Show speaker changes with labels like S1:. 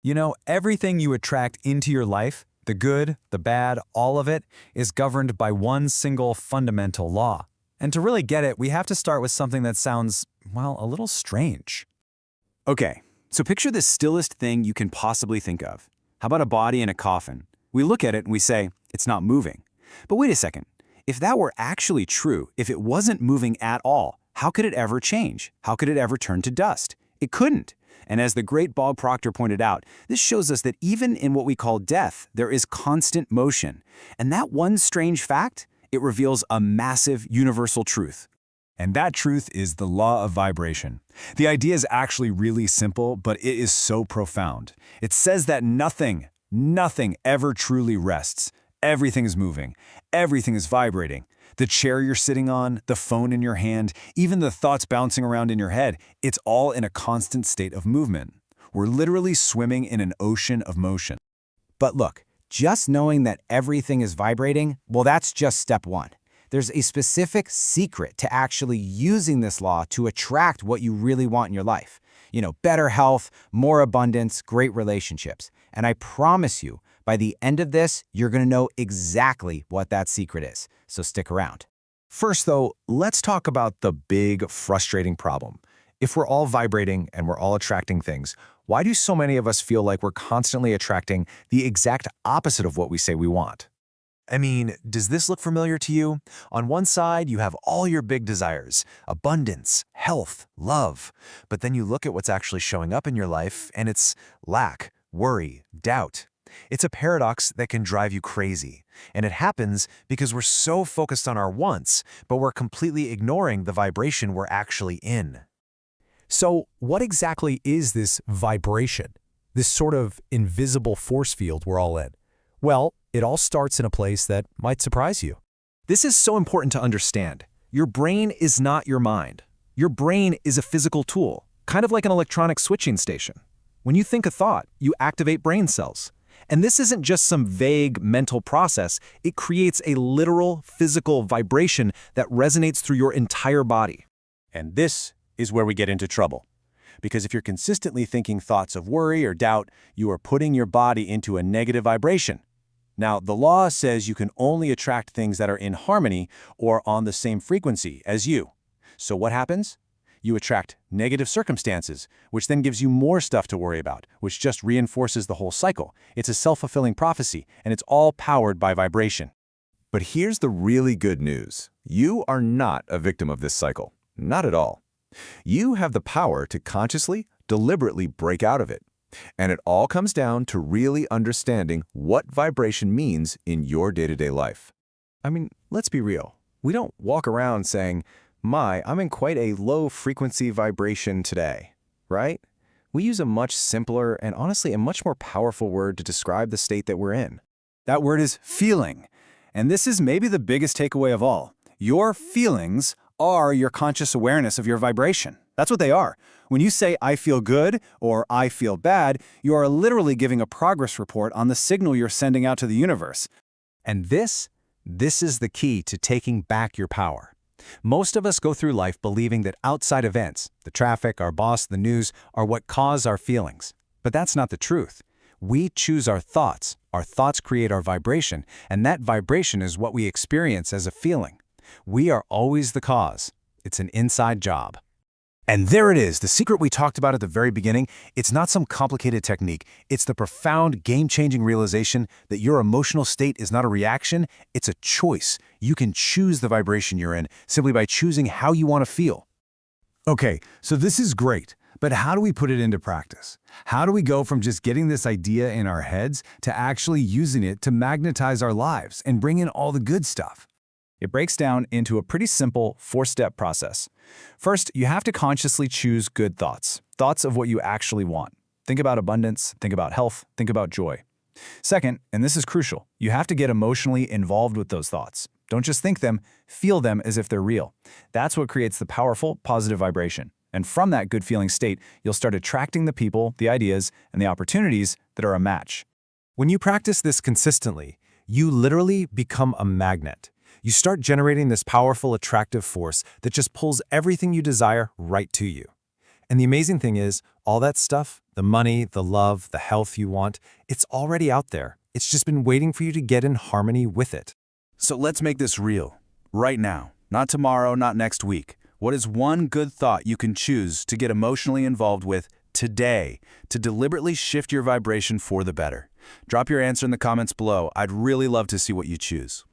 S1: You know, everything you attract into your life, the good, the bad, all of it, is governed by one single fundamental law. And to really get it, we have to start with something that sounds, well, a little strange.
S2: Okay, so picture the stillest thing you can possibly think of. How about a body in a coffin? We look at it and we say, it's not moving. But wait a second. If that were actually true, if it wasn't moving at all, how could it ever change? How could it ever turn to dust? It couldn't. And as the great Bob Proctor pointed out, this shows us that even in what we call death, there is constant motion. And that one strange fact, it reveals a massive universal truth.
S1: And that truth is the law of vibration. The idea is actually really simple, but it is so profound. It says that nothing ever truly rests. Everything is moving. Everything is vibrating. The chair you're sitting on, the phone in your hand, even the thoughts bouncing around in your head, it's all in a constant state of movement. We're literally swimming in an ocean of motion.
S3: But look, just knowing that everything is vibrating, well, that's just step one. There's a specific secret to actually using this law to attract what you really want in your life. You know, better health, more abundance, great relationships. And I promise you, by the end of this, you're going to know exactly what that secret is. So stick around.
S4: First, though, let's talk about the big, frustrating problem. If we're all vibrating and we're all attracting things, why do so many of us feel like we're constantly attracting the exact opposite of what we say we want? I mean, does this look familiar to you? On one side, you have all your big desires, abundance, health, love. But then you look at what's actually showing up in your life, and it's lack, worry, doubt. It's a paradox that can drive you crazy. And it happens because we're so focused on our wants, but we're completely ignoring the vibration we're actually in.
S5: So what exactly is this vibration, this sort of invisible force field we're all in? Well, it all starts in a place that might surprise you.
S4: This is so important to understand. Your brain is not your mind. Your brain is a physical tool, kind of like an electronic switching station. When you think a thought, you activate brain cells. And this isn't just some vague mental process. It creates a literal physical vibration that resonates through your entire body.
S2: And this is where we get into trouble. Because if you're consistently thinking thoughts of worry or doubt, you are putting your body into a negative vibration. Now, the law says you can only attract things that are in harmony or on the same frequency as you. So what happens? You attract negative circumstances, which then gives you more stuff to worry about, which just reinforces the whole cycle. It's a self-fulfilling prophecy, and it's all powered by vibration.
S6: But here's the really good news. You are not a victim of this cycle. Not at all. You have the power to consciously, deliberately break out of it. And it all comes down to really understanding what vibration means in your day-to-day life. I mean, let's be real. We don't walk around saying, I'm in quite a low-frequency vibration today, right? We use a much simpler and honestly a much more powerful word to describe the state that we're in.
S1: That word is feeling. And this is maybe the biggest takeaway of all. Your feelings are your conscious awareness of your vibration. That's what they are. When you say, I feel good or I feel bad, you are literally giving a progress report on the signal you're sending out to the universe.
S5: And this is the key to taking back your power. Most of us go through life believing that outside events, the traffic, our boss, the news, are what cause our feelings. But that's not the truth. We choose our thoughts create our vibration, and that vibration is what we experience as a feeling. We are always the cause. It's an inside job.
S4: And there it is, the secret we talked about at the very beginning. It's not some complicated technique. It's the profound, game-changing realization that your emotional state is not a reaction, it's a choice. You can choose the vibration you're in simply by choosing how you want to feel.
S1: Okay, so this is great, but how do we put it into practice? How do we go from just getting this idea in our heads to actually using it to magnetize our lives and bring in all the good stuff? It breaks down into a pretty simple 4-step process. First, you have to consciously choose good thoughts of what you actually want. Think about abundance, think about health, think about joy. Second, and this is crucial, you have to get emotionally involved with those thoughts. Don't just think them, feel them as if they're real. That's what creates the powerful, positive vibration. And from that good feeling state, you'll start attracting the people, the ideas, and the opportunities that are a match.
S5: When you practice this consistently, you literally become a magnet. You start generating this powerful, attractive force that just pulls everything you desire right to you. And the amazing thing is, all that stuff, The money, the love, the health you want, it's already out there. It's just been waiting for you to get in harmony with it.
S2: So let's make this real. Right now. Not tomorrow, not next week. What is one good thought you can choose to get emotionally involved with today to deliberately shift your vibration for the better? Drop your answer in the comments below. I'd really love to see what you choose.